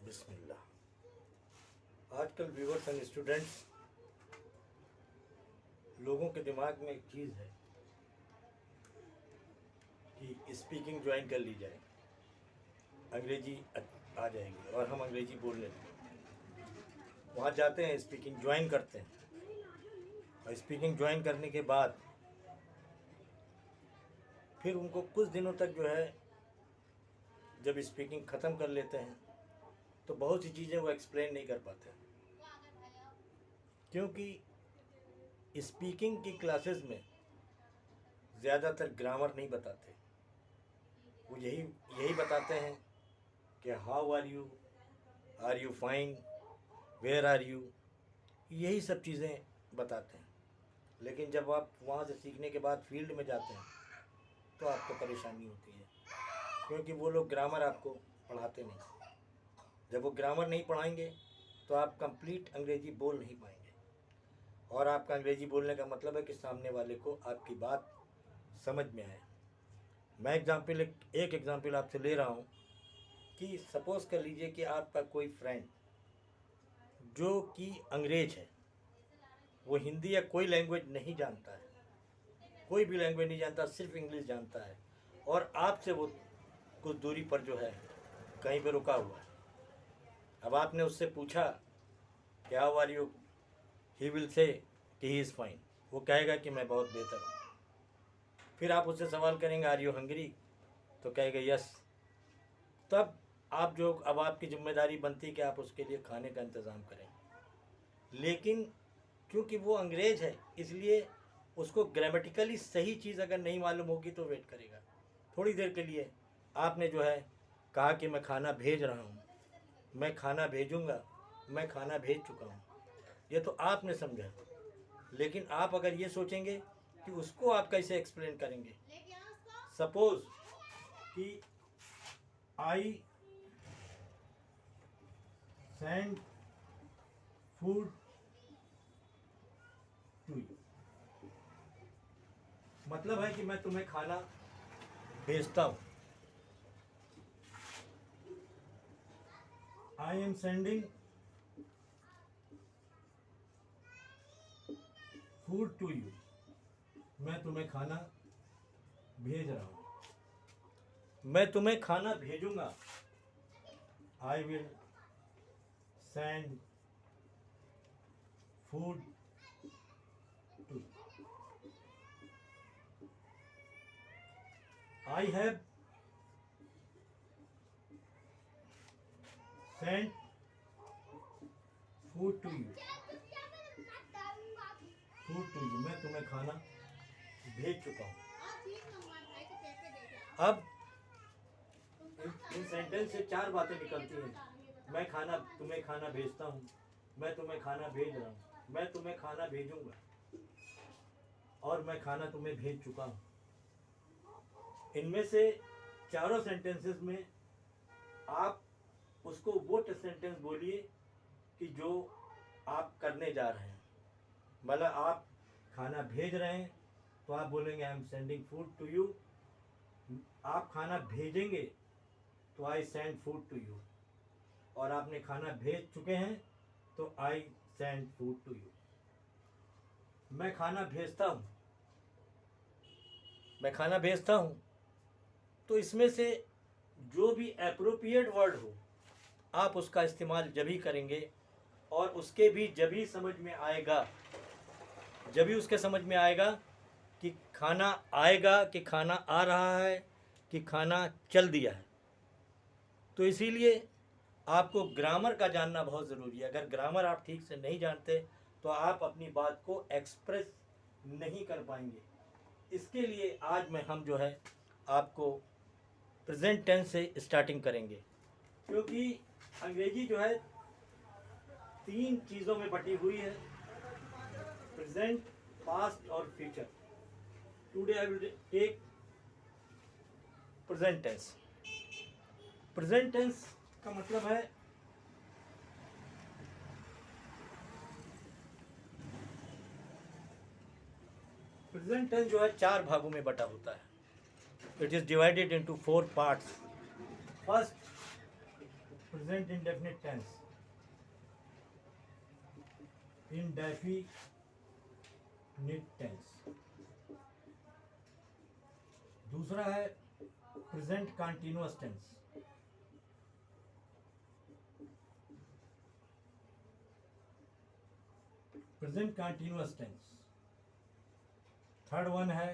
बिस्मिल्लाह। आजकल viewers and students, लोगों के दिमाग में एक चीज़ है कि स्पीकिंग ज्वाइन कर ली जाए, अंग्रेजी आ जाएगी और हम अंग्रेजी बोलने लगेंगे। वहाँ जाते हैं, स्पीकिंग ज्वाइन करते हैं और स्पीकिंग ज्वाइन करने के बाद फिर उनको कुछ दिनों तक जो है, जब स्पीकिंग ख़त्म कर लेते हैं तो बहुत सी चीज़ें वो एक्सप्लेन नहीं कर पाते, क्योंकि स्पीकिंग की क्लासेस में ज़्यादातर ग्रामर नहीं बताते। वो यही बताते हैं कि how are you fine, where are you, यही सब चीज़ें बताते हैं। लेकिन जब आप वहाँ से सीखने के बाद फील्ड में जाते हैं तो आपको परेशानी होती है, क्योंकि वो लोग ग्रामर आपको पढ़ाते नहीं। जब वो ग्रामर नहीं पढ़ाएंगे तो आप कंप्लीट अंग्रेज़ी बोल नहीं पाएंगे, और आपका अंग्रेज़ी बोलने का मतलब है कि सामने वाले को आपकी बात समझ में आए। मैं एक एग्ज़ाम्पल आपसे ले रहा हूँ कि सपोज़ कर लीजिए कि आपका कोई फ्रेंड जो कि अंग्रेज है, वो हिंदी या कोई लैंग्वेज नहीं जानता है, कोई भी लैंग्वेज नहीं जानता, सिर्फ इंग्लिश जानता है, और आपसे वो कुछ दूरी पर जो है कहीं पे रुका हुआ है। अब आपने उससे पूछा कि how are you, he will say कि ही इज़ फाइन, वो कहेगा कि मैं बहुत बेहतर हूँ। फिर आप उससे सवाल करेंगे आर यू हंग्री, तो कहेगा यस। तब अब आपकी जिम्मेदारी बनती है कि आप उसके लिए खाने का इंतज़ाम करें। लेकिन क्योंकि वो अंग्रेज़ है, इसलिए उसको ग्रामेटिकली सही चीज़ अगर नहीं मालूम होगी तो वेट करेगा थोड़ी देर के लिए। आपने जो है कहा कि मैं खाना भेज रहा हूँ, मैं खाना भेजूँगा, मैं खाना भेज चुका हूँ, ये तो आपने समझा। लेकिन आप अगर ये सोचेंगे कि उसको आप कैसे एक्सप्लेन करेंगे, सपोज़ कि I send food to you, मतलब है कि मैं तुम्हें खाना भेजता हूँ। I am sending food to you, मैं तुम्हें खाना भेज रहा हूँ, मैं तुम्हें खाना भेजूंगा। I will send food to, I have send food to you, मैं तुम्हें खाना भेज चुका हूँ। अब इन सेंटेंस से चार बातें निकलती हैं। मैं तुम्हें खाना भेजता हूँ, मैं तुम्हें खाना भेज रहा हूँ, मैं तुम्हें खाना भेजूंगा, और मैं खाना तुम्हें भेज चुका हूँ। इनमें से चारों सेंटेंसेस में आप उसको वो सेंटेंस बोलिए कि जो आप करने जा रहे हैं। मतलब आप खाना भेज रहे हैं तो आप बोलेंगे I am sending food to you. आप खाना भेजेंगे तो I send food to you, और आपने खाना भेज चुके हैं तो I send food to you. मैं खाना भेजता हूँ, तो इसमें से जो भी एप्रोप्रिएट वर्ड हो आप उसका इस्तेमाल जब ही करेंगे, और उसके भी जब ही उसके समझ में आएगा कि खाना आएगा, कि खाना आ रहा है, कि खाना चल दिया है। तो इसीलिए आपको ग्रामर का जानना बहुत ज़रूरी है। अगर ग्रामर आप ठीक से नहीं जानते तो आप अपनी बात को एक्सप्रेस नहीं कर पाएंगे। इसके लिए आज हम जो है आपको प्रेजेंट टेंस से स्टार्टिंग करेंगे, क्योंकि अंग्रेजी जो है 3 चीज़ों में बटी हुई है, प्रेजेंट, पास्ट और future. Today I will take present tense. Present tense का मतलब है प्रेजेंट टेंस जो है 4 भागों में बटा होता है। It is divided into 4 parts. First present indefinite tense, indefinite tense. दूसरा है present continuous tense, present continuous tense. Third one है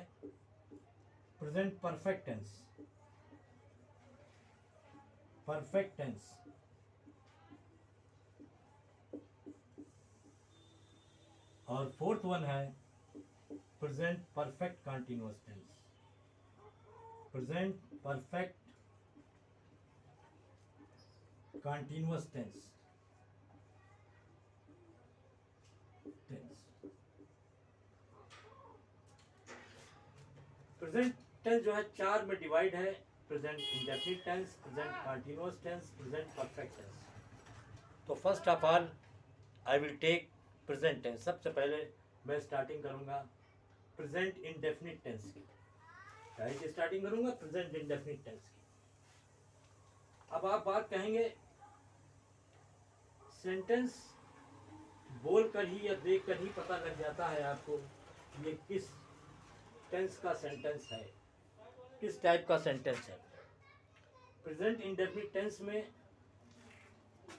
present perfect tense, perfect tense. और फोर्थ वन है present perfect continuous tense, present perfect continuous tense. Present tense जो है चार में divide है, present indefinite tense, present continuous tense, present perfect tense. तो first of all I will take present tense. सबसे पहले मैं स्टार्टिंग करूंगा प्रेजेंट इंडेफिनिट टेंस की। क्या है कि स्टार्टिंग करूंगा प्रेजेंट इंडेफिनिट टेंस की। अब आप बात कहेंगे सेंटेंस बोल कर ही या देख कर ही पता लग जाता है आपको ये किस टेंस का सेंटेंस है, किस टाइप का सेंटेंस है। प्रेजेंट इंडेफिनिट टेंस में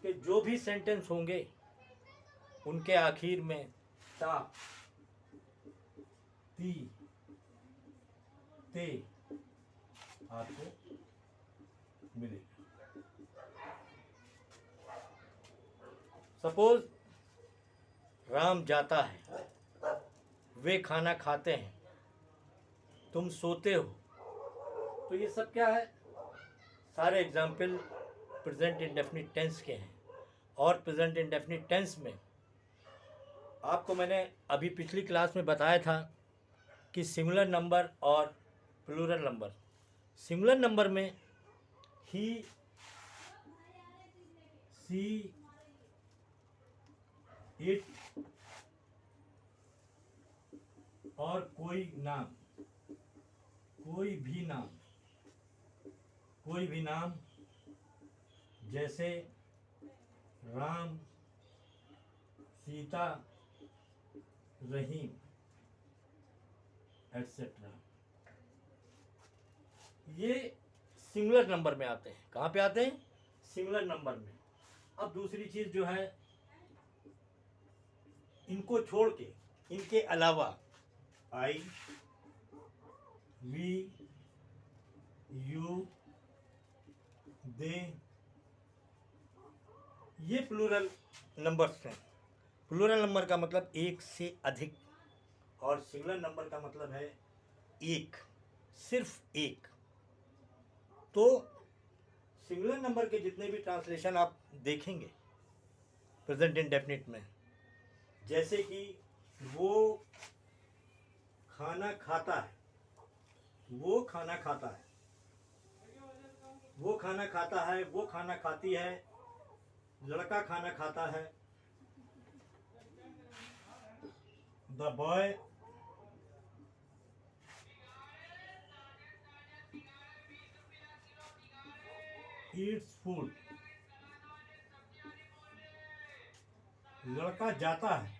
के जो भी सेंटेंस होंगे उनके आखिर में ता, ती, ते आपको मिलेगा। सपोज राम जाता है, वे खाना खाते हैं, तुम सोते हो। तो ये सब क्या है, सारे एग्जाम्पल प्रेजेंट इंडेफिनिट टेंस के हैं। और प्रेजेंट इंडेफिनिट टेंस में आपको मैंने अभी पिछली क्लास में बताया था कि सिंगुलर नंबर और प्लूरल नंबर। सिंगुलर नंबर में ही, सी, इट और कोई नाम, कोई भी नाम जैसे राम, सीता, रहीम एटसेट्रा, ये सिंगुलर नंबर में आते हैं। कहाँ पे आते हैं? सिंगुलर नंबर में। अब दूसरी चीज जो है, इनको छोड़ के, इनके अलावा आई, वी, यू, दे, ये प्लूरल नंबर्स हैं। प्लूरल नंबर का मतलब एक से अधिक, और सिंगुलर नंबर का मतलब है एक, सिर्फ एक। तो सिंगुलर नंबर के जितने भी ट्रांसलेशन आप देखेंगे प्रेजेंट इंडेफिनिट में, जैसे कि वो खाना खाता है, वो खाना खाता है, वो खाना खाता है, वो खाना खाती है, लड़का खाना खाता है, द बॉय ईट्स फूड, लड़का जाता है,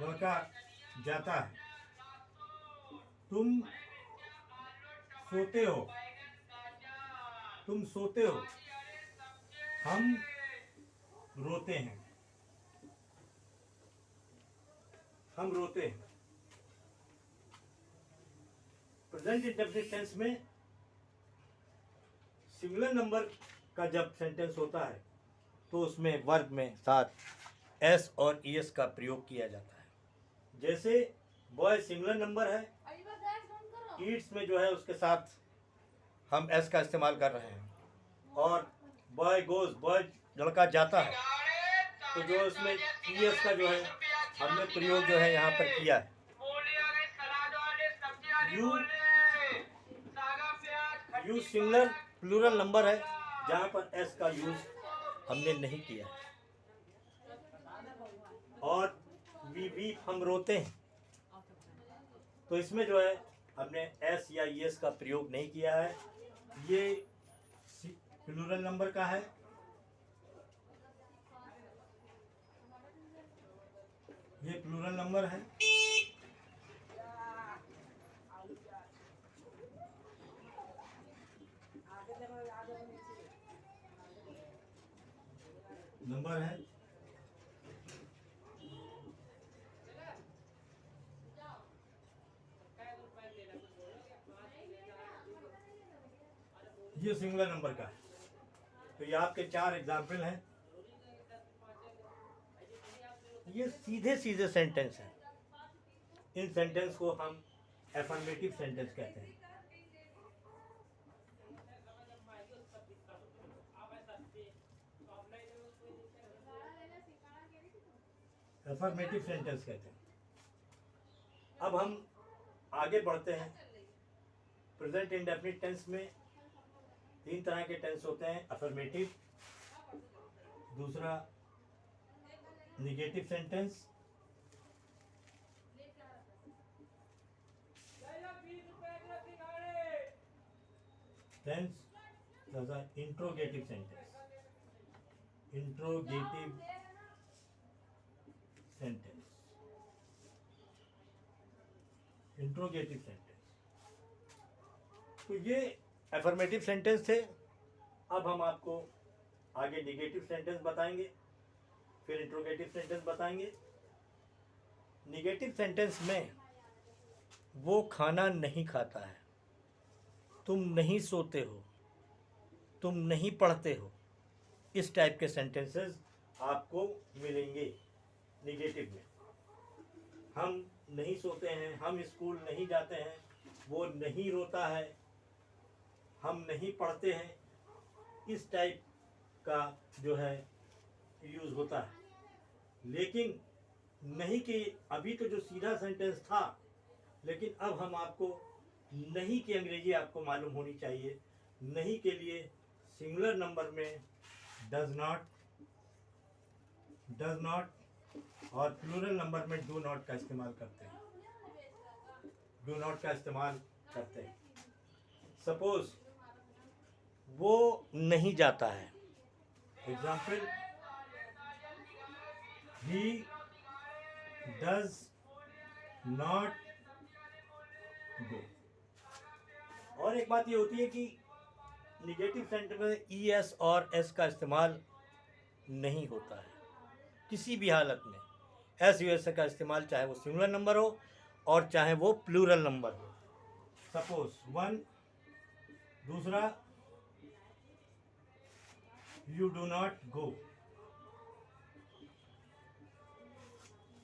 लड़का जाता है, तुम सोते हो, तुम सोते हो, हम रोते हैं, हम रोते हैं। प्रेजेंट इंडेफिनिट टेंस में सिंगुलर नंबर का जब सेंटेंस होता है तो उसमें वर्ब में साथ एस और ईएस का प्रयोग किया जाता है। जैसे बॉय सिंगुलर नंबर है, ईट्स में जो है उसके साथ हम एस का इस्तेमाल कर रहे हैं। और बॉय गोज, बॉय लड़का जाता है, तो जो उसमें ईएस का जो है हमने प्रयोग जो है यहाँ पर किया है। यू सिंगुलर प्लूरल नंबर है जहाँ पर एस का यूज हमने नहीं किया है। और वी हम रोते हैं, तो इसमें जो है हमने एस या यस का प्रयोग नहीं किया है। ये प्लूरल नंबर का है। ये प्लूरल नंबर है। नंबर है। ये सिंगुलर नंबर का है। तो ये आपके 4 एग्जाम्पल हैं। ये सीधे सीधे सेंटेंस हैं। इन सेंटेंस को हम एफर्मेटिव सेंटेंस कहते हैं। एफर्मेटिव सेंटेंस कहते हैं। अब हम आगे बढ़ते हैं। प्रेजेंट इंडेफिनिट टेंस में 3 तरह के टेंस होते हैं। अफर्मेटिव, दूसरा निगेटिव सेंटेंस, तथा interrogative sentence. Interrogative sentence, interrogative sentence. तो ये एफर्मेटिव सेंटेंस थे। अब हम आपको आगे निगेटिव सेंटेंस बताएंगे, फिर इंट्रोगेटिव सेंटेंस बताएंगे। निगेटिव सेंटेंस में वो खाना नहीं खाता है, तुम नहीं सोते हो, तुम नहीं पढ़ते हो, इस टाइप के सेंटेंसेस आपको मिलेंगे निगेटिव में। हम नहीं सोते हैं, हम स्कूल नहीं जाते हैं, वो नहीं रोता है, हम नहीं पढ़ते हैं, इस टाइप का जो है यूज़ होता है। लेकिन नहीं कि अभी तो जो सीधा सेंटेंस था, लेकिन अब हम आपको नहीं की अंग्रेजी आपको मालूम होनी चाहिए। नहीं के लिए सिंगुलर नंबर में डज नॉट और प्लूरल नंबर में डू नॉट का इस्तेमाल करते हैं। डू नॉट का इस्तेमाल करते हैं। सपोज वो नहीं जाता है, example he does not go. और एक बात ये होती है कि निगेटिव सेंटेंस में ई एस और एस का इस्तेमाल नहीं होता है किसी भी हालत में। एस यू एस का इस्तेमाल चाहे वो सिंगुलर नंबर हो और चाहे वो प्लूरल नंबर हो। सपोज 1, दूसरा यू डू नॉट गो,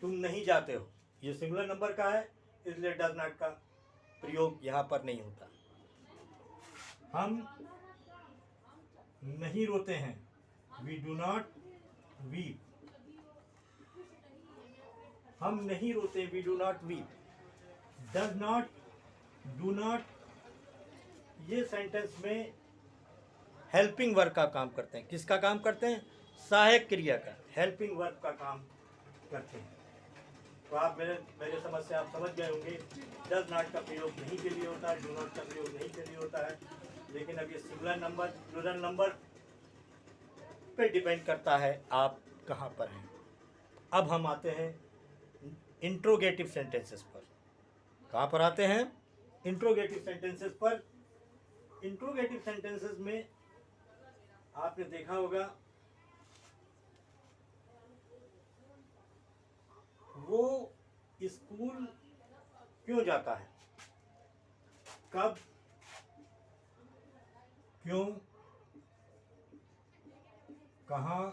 तुम नहीं जाते हो। ये सिंगुलर नंबर का है, इसलिए डज नॉट का प्रयोग यहाँ पर नहीं होता। हम नहीं रोते हैं, वी डू नॉट वीप। हम नहीं रोते, we do not weep. Does not, do not, ये सेंटेंस में हेल्पिंग वर्ब का काम करते हैं। किसका काम करते हैं? सहायक क्रिया का, हेल्पिंग वर्ब का काम करते हैं। तो आप मेरे समझ से आप समझ गए होंगे डज नॉट का प्रयोग नहीं के लिए होता है, डू नॉट का प्रयोग नहीं के लिए होता है। लेकिन अब ये सिंगुलर नंबर, प्लूरल नंबर पे डिपेंड करता है आप कहाँ पर हैं। अब हम आते हैं इंट्रोगेटिव सेंटेंसेस पर। कहाँ पर आते हैं? इंट्रोगेटिव सेंटेंसेस पर। इंट्रोगेटिव सेंटेंसेस में आपने देखा होगा वो स्कूल क्यों जाता है, कब, क्यों, कहाँ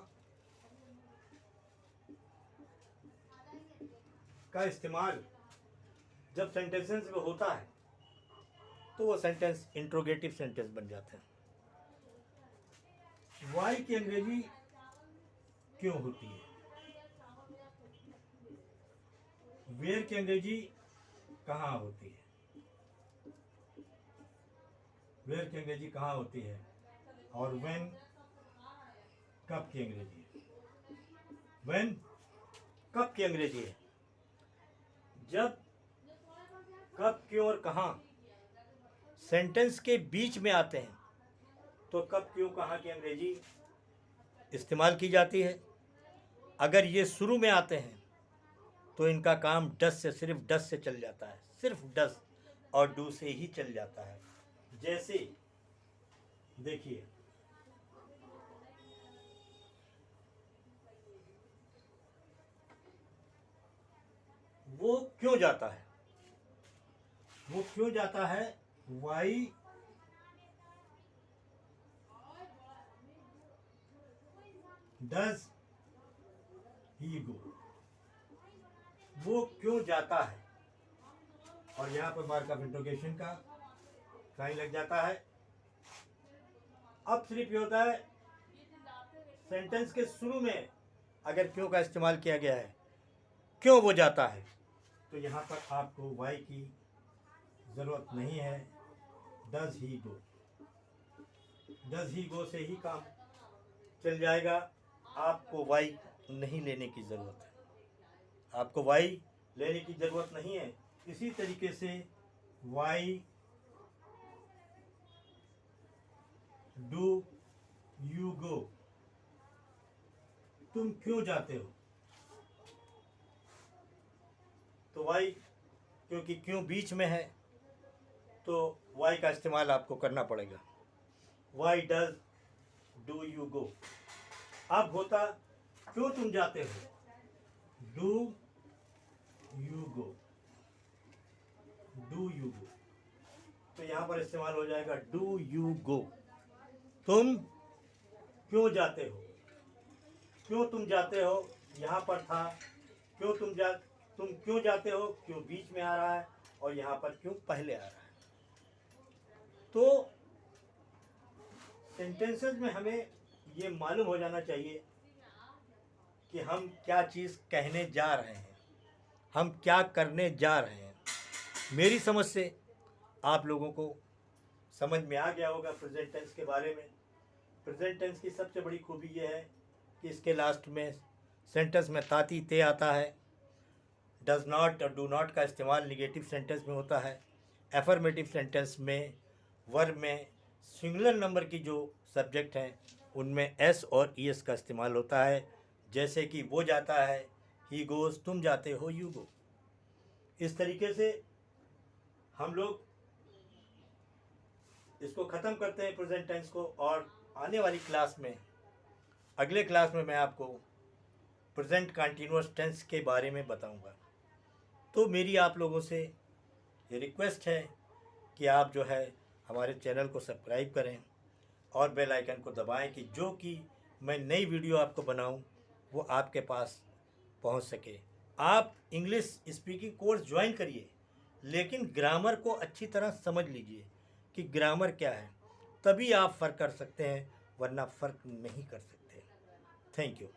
का इस्तेमाल जब सेंटेंसेस में होता है तो वो सेंटेंस इंट्रोगेटिव सेंटेंस बन जाते हैं। वाई की अंग्रेजी क्यों होती है, वेयर की अंग्रेजी कहाँ होती है, वेयर की अंग्रेजी कहाँ होती है, और व्हेन कब की अंग्रेजी है। व्हेन कब की अंग्रेजी है। जब, कब, क्यों और कहाँ सेंटेंस के बीच में आते हैं तो कब क्यों कहाँ की अंग्रेजी इस्तेमाल की जाती है। अगर ये शुरू में आते हैं तो इनका काम डस से, सिर्फ डस से चल जाता है, सिर्फ डस और डू से ही चल जाता है। जैसे देखिए, वो क्यों जाता है, वो क्यों जाता है, वाई डज ही गो, वो क्यों जाता है। और यहाँ पर मार्क ऑफ इंटरोगेशन का साइन लग जाता है। अब सिर्फ ये होता है सेंटेंस के शुरू में अगर क्यों का इस्तेमाल किया गया है, क्यों वो जाता है, तो यहाँ पर आपको वाई की ज़रूरत नहीं है। Does he go, does he गो से ही काम चल जाएगा, आपको वाई नहीं लेने की ज़रूरत है, आपको वाई लेने की ज़रूरत नहीं है। इसी तरीके से वाई डू यू गो, तुम क्यों जाते हो। तो वाई, क्योंकि क्यों बीच में है तो वाई का इस्तेमाल आपको करना पड़ेगा। Why does do you go. अब होता क्यों तुम जाते हो, do you go, do you go, तो यहाँ पर इस्तेमाल हो जाएगा डू यू गो, तुम क्यों जाते हो। क्यों तुम जाते हो यहाँ पर था, क्यों तुम क्यों जाते हो, क्यों बीच में आ रहा है और यहाँ पर क्यों पहले आ रहा है। तो सेंटेंसेस में हमें ये मालूम हो जाना चाहिए कि हम क्या चीज़ कहने जा रहे हैं, हम क्या करने जा रहे हैं। मेरी समझ से आप लोगों को समझ में आ गया होगा प्रेजेंट टेंस के बारे में। प्रेजेंट टेंस की सबसे बड़ी खूबी यह है कि इसके लास्ट में सेंटेंस में ताती ते आता है। डज नॉट और डू नॉट का इस्तेमाल निगेटिव सेंटेंस में होता है। एफर्मेटिव सेंटेंस में वर्ब में सिंगुलर नंबर की जो सब्जेक्ट हैं उनमें एस और ईएस का इस्तेमाल होता है। जैसे कि वो जाता है, ही गोज़, तुम जाते हो, यू गो। इस तरीके से हम लोग इसको ख़त्म करते हैं प्रेजेंट टेंस को, और आने वाली क्लास में, अगले क्लास में मैं आपको प्रेजेंट कंटीन्यूअस टेंस के बारे में बताऊंगा। तो मेरी आप लोगों से ये रिक्वेस्ट है कि आप जो है हमारे चैनल को सब्सक्राइब करें और बेल आइकन को दबाएं कि जो कि मैं नई वीडियो आपको बनाऊं वो आपके पास पहुंच सके। आप इंग्लिश स्पीकिंग कोर्स ज्वाइन करिए, लेकिन ग्रामर को अच्छी तरह समझ लीजिए कि ग्रामर क्या है, तभी आप फ़र्क कर सकते हैं, वरना फ़र्क नहीं कर सकते। Thank you.